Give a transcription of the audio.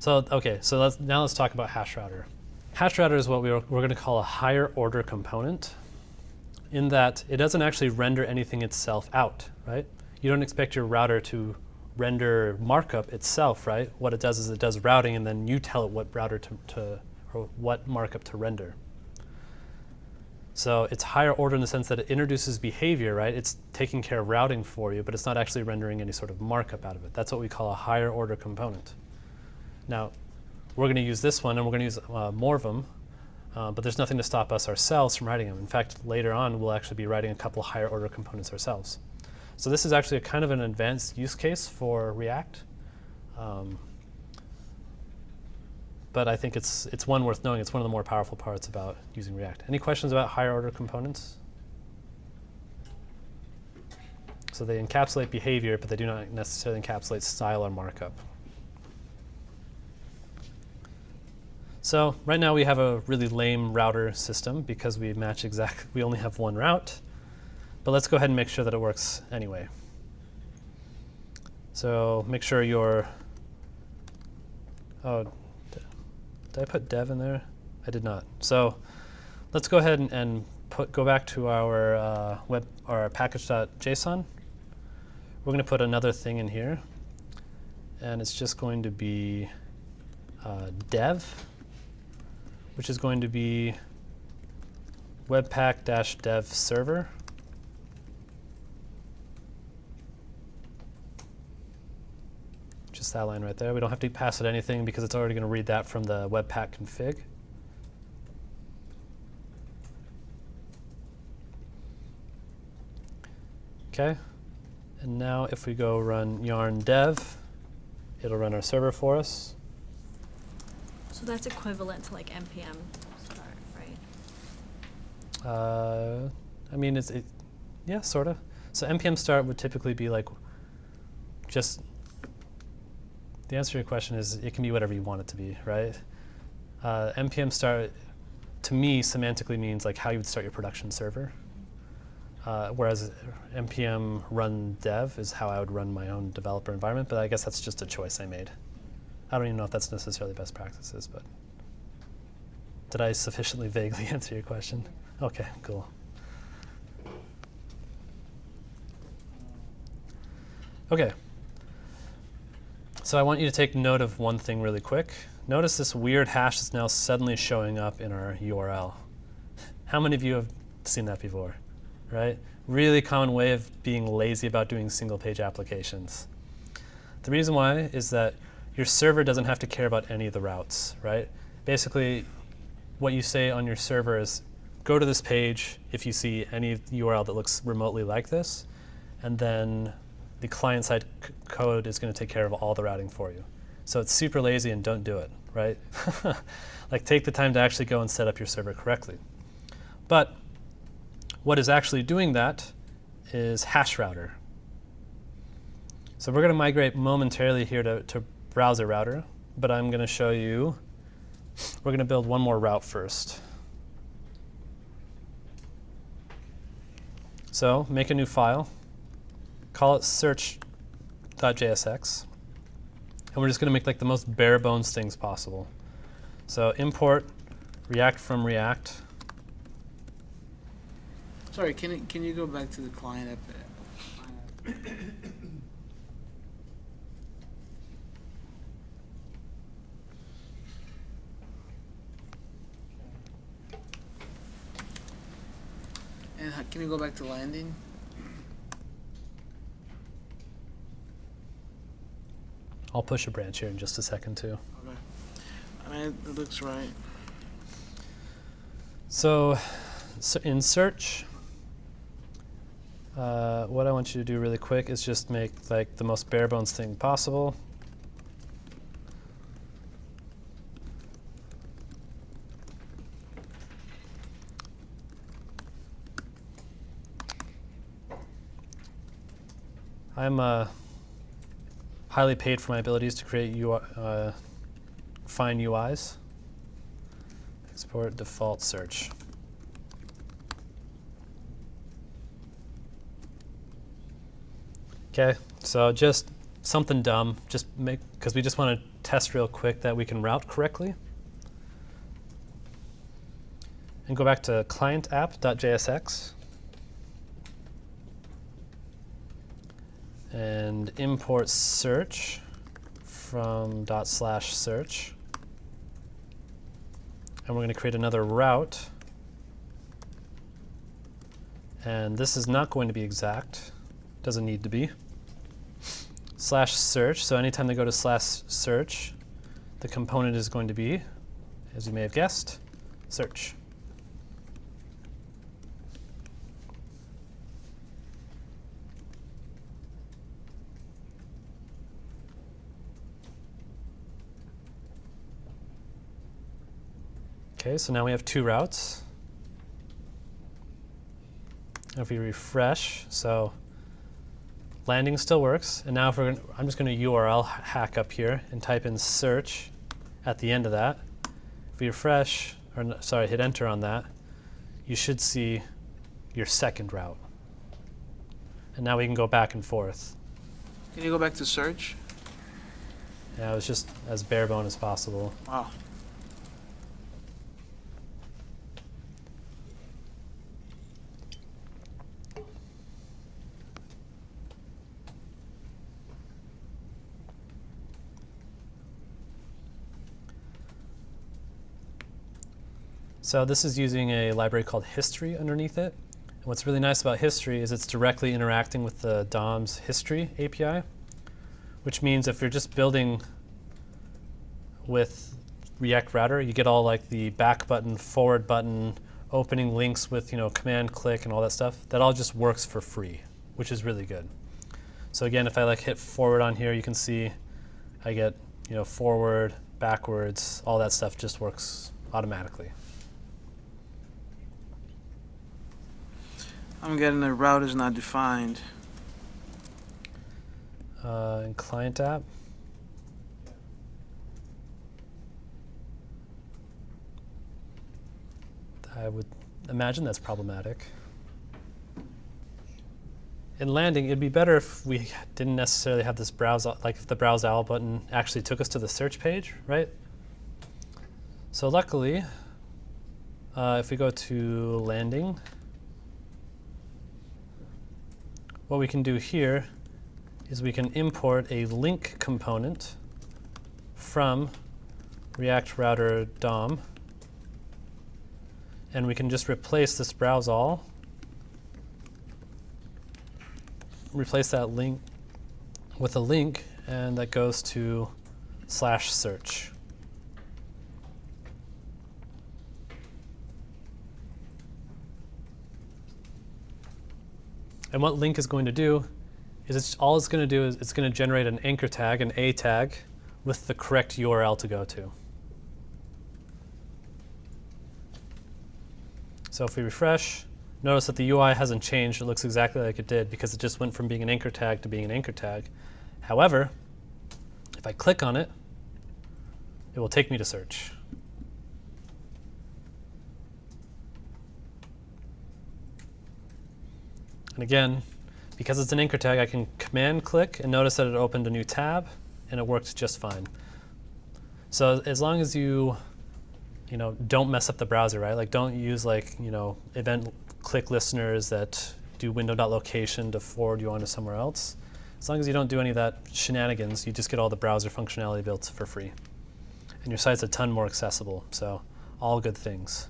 So okay, so let's talk about hashrouter. Hashrouter is what we're going to call a higher order component, in that it doesn't actually render anything itself out, right? You don't expect your router to render markup itself, right? What it does is it does routing, and then you tell it what router or what markup to render. So it's higher order in the sense that it introduces behavior, right? It's taking care of routing for you, but it's not actually rendering any sort of markup out of it. That's what we call a higher order component. Now, we're going to use this one, and we're going to use more of them, but there's nothing to stop us ourselves from writing them. In fact, later on, we'll actually be writing a couple higher order components ourselves. So this is actually a kind of an advanced use case for React. But I think it's one worth knowing. It's one of the more powerful parts about using React. Any questions about higher order components? So they encapsulate behavior, but they do not necessarily encapsulate style or markup. So right now we have a really lame router system because we only have one route. But let's go ahead and make sure that it works anyway. So make sure your, did I put dev in there? I did not. So let's go ahead and go back to our our package.json. We're going to put another thing in here, and it's just going to be dev, which is going to be webpack-dev server. Just that line right there. We don't have to pass it anything because it's already going to read that from the webpack config. Okay. And now if we go run yarn dev, it'll run our server for us. So that's equivalent to like npm start, right? I mean, yeah, sort of. So npm start would typically be like just, the answer to your question is it can be whatever you want it to be, right? npm start, to me, semantically means like how you would start your production server. Whereas npm run dev is how I would run my own developer environment, but I guess that's just a choice I made. I don't even know if that's necessarily best practices, but did I sufficiently vaguely answer your question? Okay, cool. Okay. So I want you to take note of one thing really quick. Notice this weird hash that's now suddenly showing up in our URL. How many of you have seen that before, right? Really common way of being lazy about doing single page applications. The reason why is that your server doesn't have to care about any of the routes, right? Basically, what you say on your server is, go to this page if you see any URL that looks remotely like this, and then the client-side code is going to take care of all the routing for you. So it's super lazy, and don't do it, right? Like, take the time to actually go and set up your server correctly. But what is actually doing that is hashrouter. So we're going to migrate momentarily here to browser router, but I'm going to show you, we're going to build one more route first. So make a new file, call it search.jsx, and we're just going to make like the most bare bones things possible. So import React from React. Sorry, can you go back to the client app? And can you go back to landing? I'll push a branch here in just a second too. Okay. I mean, it looks right. So in search, what I want you to do really quick is just make like the most bare bones thing possible. I'm highly paid for my abilities to create fine UIs. Export default search. Okay, so just something dumb, just because we just want to test real quick that we can route correctly. And go back to client app.jsx and import search from /search. And we're going to create another route. And this is not going to be exact. Doesn't need to be. /search. So anytime they go to /search, the component is going to be, as you may have guessed, search. Okay, so now we have two routes. If we refresh, so landing still works. And now if I'm just going to URL hack up here and type in search at the end of that. If we refresh, or sorry, hit enter on that, you should see your second route. And now we can go back and forth. Can you go back to search? Yeah, it was just as bare bone as possible. Wow. So this is using a library called history underneath it. And what's really nice about history is it's directly interacting with the DOM's history API, which means if you're just building with React Router, you get all like the back button, forward button, opening links with command click and all that stuff. That all just works for free, which is really good. So again, if I like hit forward on here, you can see I get forward, backwards, all that stuff just works automatically. I'm getting the route is not defined. In client app. I would imagine that's problematic. In landing, it'd be better if we didn't necessarily have this browse, like if the browse all button actually took us to the search page, right? So luckily, if we go to landing, what we can do here is we can import a link component from React Router DOM, and we can just replace this browse all, replace that link with a link, and that goes to /search. And what link is going to do is it's going to do is it's going to generate an anchor tag, an A tag, with the correct URL to go to. So if we refresh, notice that the UI hasn't changed. It looks exactly like it did because it just went from being an anchor tag to being an anchor tag. However, if I click on it, it will take me to search. And again, because it's an anchor tag, I can command click and notice that it opened a new tab and it worked just fine. So as long as you don't mess up the browser, right? Like don't use event click listeners that do window.location to forward you onto somewhere else. As long as you don't do any of that shenanigans, you just get all the browser functionality built for free. And your site's a ton more accessible, so all good things.